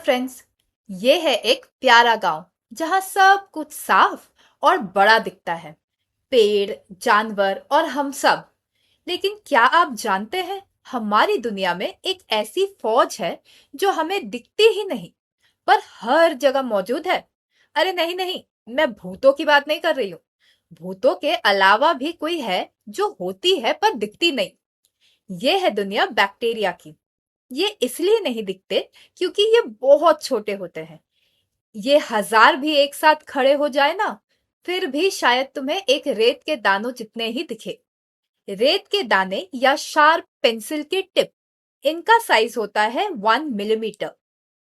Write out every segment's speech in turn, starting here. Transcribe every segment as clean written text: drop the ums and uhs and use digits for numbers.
Friends, ये है एक प्यारा गांव जहां सब कुछ साफ और बड़ा दिखता है। पेड़, जानवर और हम सब। लेकिन क्या आप जानते हैं, हमारी दुनिया में एक ऐसी फौज है जो हमें दिखती ही नहीं पर हर जगह मौजूद है। अरे नहीं नहीं, मैं भूतों की बात नहीं कर रही हूँ। भूतों के अलावा भी कोई है जो होती है पर दिखती नहीं। ये है दुनिया बैक्टीरिया की। ये इसलिए नहीं दिखते क्योंकि ये बहुत छोटे होते हैं। ये हजार भी एक साथ खड़े हो जाए ना, फिर भी शायद तुम्हें एक रेत के दानों जितने ही दिखे। रेत के दाने या शार्प पेंसिल की टिप, इनका साइज होता है 1 मिलीमीटर।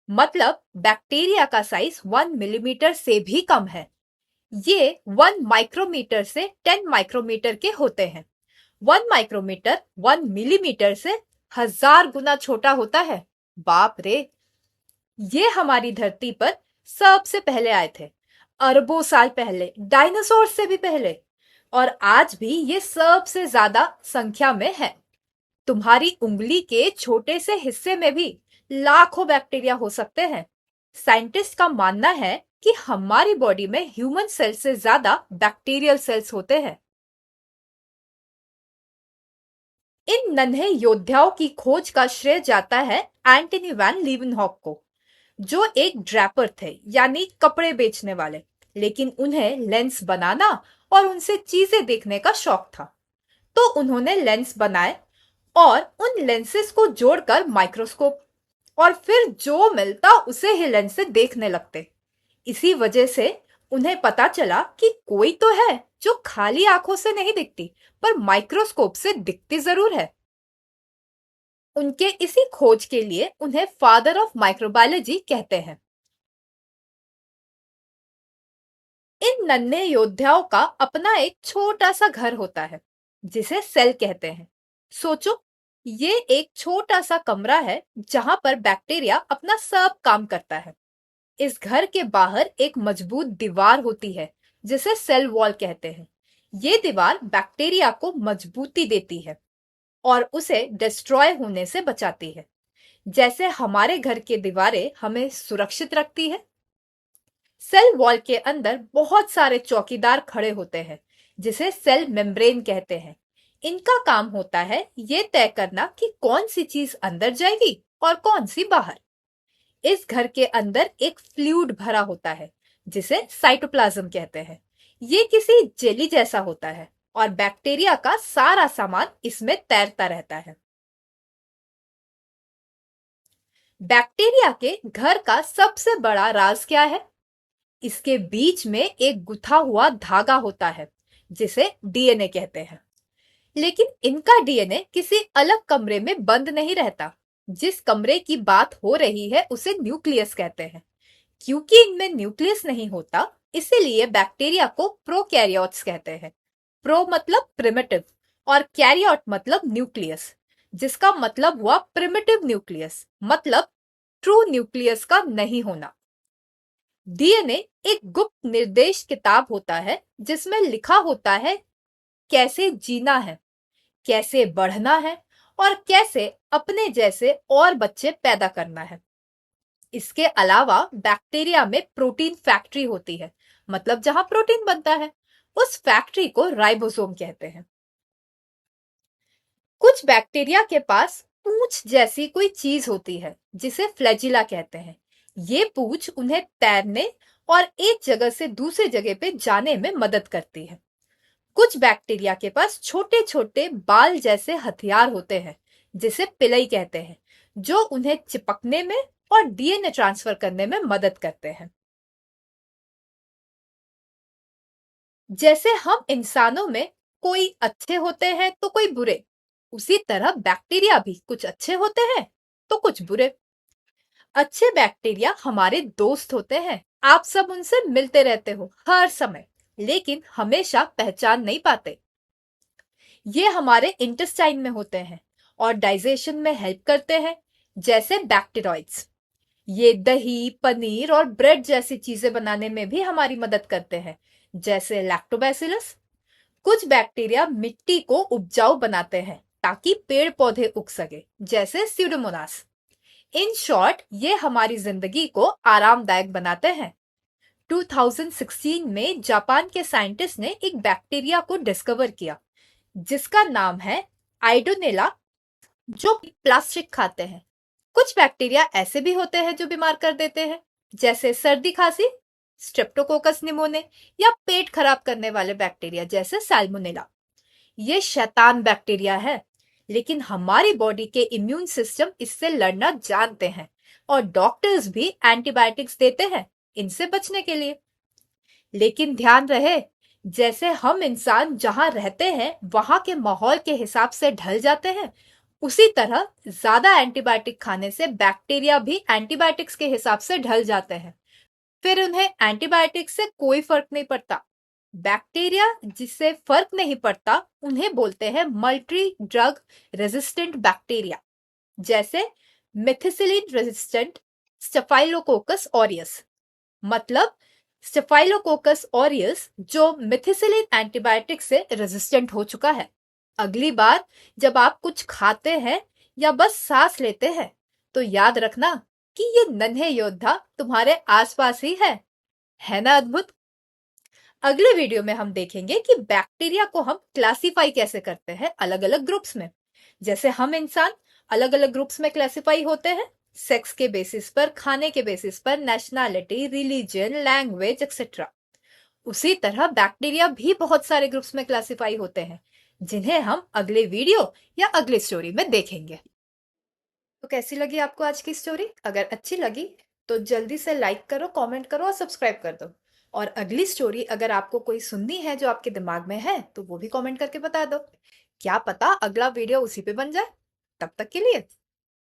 मतलब बैक्टीरिया का साइज 1 मिलीमीटर से भी कम है। ये 1 माइक्रोमीटर से 10 माइक्रोमीटर के होते हैं। 1 माइक्रोमीटर 1 मिलीमीटर से 1000 गुना छोटा होता है। बाप रे! ये हमारी धरती पर सबसे पहले आए थे, अरबों साल पहले, डायनासोर से भी पहले। और आज भी ये सबसे ज्यादा संख्या में है। तुम्हारी उंगली के छोटे से हिस्से में भी लाखों बैक्टीरिया हो सकते हैं। साइंटिस्ट का मानना है कि हमारी बॉडी में ह्यूमन सेल से ज्यादा बैक्टीरियल सेल्स होते हैं। इन नन्हे योद्धाओं की खोज का श्रेय जाता है एंटनी वैन लीवनहॉक को, जो एक ड्रैपर थे, यानी कपड़े बेचने वाले। लेकिन उन्हें लेंस बनाना और उनसे चीजें देखने का शौक था। तो उन्होंने लेंस बनाए और उन लेंसेस को जोड़कर माइक्रोस्कोप, और फिर जो मिलता उसे ही लेंस से देखने लगते। इसी वजह से उन्हें पता चला कि कोई तो है जो खाली आंखों से नहीं दिखती पर माइक्रोस्कोप से दिखती जरूर है। उनके इसी खोज के लिए उन्हें फादर ऑफ माइक्रोबायोलॉजी कहते हैं। इन नन्हे योद्धाओं का अपना एक छोटा सा घर होता है जिसे सेल कहते हैं। सोचो, ये एक छोटा सा कमरा है जहां पर बैक्टीरिया अपना सब काम करता है। इस घर के बाहर एक मजबूत दीवार होती है जिसे सेल वॉल कहते हैं। ये दीवार बैक्टीरिया को मजबूती देती है और उसे डिस्ट्रॉय होने से बचाती है। जैसे हमारे घर की दीवारें हमें सुरक्षित रखती है। सेल वॉल के अंदर बहुत सारे चौकीदार खड़े होते हैं जिसे सेल मेम्ब्रेन कहते हैं। इनका काम होता है ये तय करना कि कौन सी चीज अंदर जाएगी और कौन सी बाहर। इस घर के अंदर एक फ्लूइड भरा होता है जिसे साइटोप्लाज्म कहते हैं। ये किसी जेली जैसा होता है और बैक्टीरिया का सारा सामान इसमें तैरता रहता है। बैक्टीरिया के घर का सबसे बड़ा राज क्या है? इसके बीच में एक गुथा हुआ धागा होता है जिसे डीएनए कहते हैं। लेकिन इनका डीएनए किसी अलग कमरे में बंद नहीं रहता। जिस कमरे की बात हो रही है उसे न्यूक्लियस कहते हैं। क्योंकि इनमें न्यूक्लियस नहीं होता, इसीलिए बैक्टीरिया को प्रोकैरियोट्स कहते हैं। प्रो मतलब प्रिमिटिव और कैरियोट मतलब न्यूक्लियस, जिसका मतलब हुआ प्रिमिटिव न्यूक्लियस, मतलब ट्रू न्यूक्लियस का नहीं होना। डीएनए एक गुप्त निर्देश किताब होता है जिसमें लिखा होता है कैसे जीना है, कैसे बढ़ना है और कैसे अपने जैसे और बच्चे पैदा करना है। इसके अलावा बैक्टीरिया में प्रोटीन फैक्ट्री होती है, मतलब जहां प्रोटीन बनता है। उस फैक्ट्री को राइबोसोम कहते हैं। कुछ बैक्टीरिया के पास पूंछ जैसी कोई चीज होती है जिसे फ्लैजिला कहते हैं। ये पूंछ उन्हें तैरने और एक जगह से दूसरी जगह पे जाने में मदद करती है। कुछ बैक्टीरिया के पास छोटे छोटे बाल जैसे हथियार होते हैं जिसे पिलई कहते हैं, जो उन्हें चिपकने में और डीएनए ट्रांसफर करने में मदद करते हैं। जैसे हम इंसानों में कोई अच्छे होते हैं तो कोई बुरे, उसी तरह बैक्टीरिया भी कुछ अच्छे होते हैं तो कुछ बुरे। अच्छे बैक्टीरिया हमारे दोस्त होते हैं। आप सब उनसे मिलते रहते हो हर समय, लेकिन हमेशा पहचान नहीं पाते। ये हमारे इंटेस्टाइन में होते हैं और डाइजेशन में हेल्प करते हैं, जैसे बैक्टीरॉइड्स। ये दही, पनीर और ब्रेड जैसी चीजें बनाने में भी हमारी मदद करते हैं, जैसे लैक्टोबैसिलस। कुछ बैक्टीरिया मिट्टी को उपजाऊ बनाते हैं ताकि पेड़ पौधे उग सके, जैसे स्यूडोमोनास। इन शॉर्ट, ये हमारी जिंदगी को आरामदायक बनाते हैं। 2016 में जापान के साइंटिस्ट ने एक बैक्टीरिया को डिस्कवर किया जिसका नाम है आइडोनेला, जो प्लास्टिक खाते हैं। कुछ बैक्टीरिया ऐसे भी होते हैं जो बीमार कर देते हैं, जैसे सर्दी खांसी, स्ट्रेप्टोकोकस निमोने, या पेट खराब करने वाले बैक्टीरिया जैसे सैल्मोनेला। ये शैतान बैक्टीरिया है, लेकिन हमारी बॉडी के इम्यून सिस्टम इससे लड़ना जानते हैं और डॉक्टर्स भी एंटीबायोटिक्स देते हैं इनसे बचने के लिए। लेकिन ध्यान रहे, जैसे हम इंसान जहां रहते हैं वहां के माहौल के हिसाब से ढल जाते हैं, उसी तरह ज्यादा एंटीबायोटिक खाने से बैक्टीरिया भी एंटीबायोटिक्स के हिसाब से ढल जाते हैं। फिर उन्हें एंटीबायोटिक्स से कोई फर्क नहीं पड़ता। बैक्टीरिया जिससे फर्क नहीं पड़ता उन्हें बोलते हैं मल्टी ड्रग रेजिस्टेंट बैक्टीरिया, जैसे मेथिसिलिन रेजिस्टेंट स्टेफाइलोकोकस ऑरियस। मतलब स्टेफाइलोकोकस ऑरियस जो मेथिसिलिन एंटीबायोटिक से रेजिस्टेंट हो चुका है। अगली बार जब आप कुछ खाते हैं या बस सांस लेते हैं, तो याद रखना कि ये नन्हे योद्धा तुम्हारे आसपास ही है ना अद्भुत? अगले वीडियो में हम देखेंगे कि बैक्टीरिया को हम क्लासिफाई कैसे करते हैं अलग अलग ग्रुप्स में। जैसे हम इंसान अलग अलग ग्रुप्स में क्लासिफाई होते हैं, सेक्स के बेसिस पर, खाने के बेसिस पर, नेशनैलिटी, रिलीजन, लैंग्वेज एक्सेट्रा। उसी तरह बैक्टीरिया भी बहुत सारे ग्रुप्स में क्लासिफाई होते हैं, जिन्हें हम अगले वीडियो या अगले स्टोरी में देखेंगे। तो कैसी लगी आपको आज की स्टोरी? अगर अच्छी लगी तो जल्दी से लाइक करो, कमेंट करो और सब्सक्राइब कर दो। और अगली स्टोरी अगर आपको कोई सुननी है जो आपके दिमाग में है, तो वो भी कमेंट करके बता दो। क्या पता अगला वीडियो उसी पे बन जाए। तब तक के लिए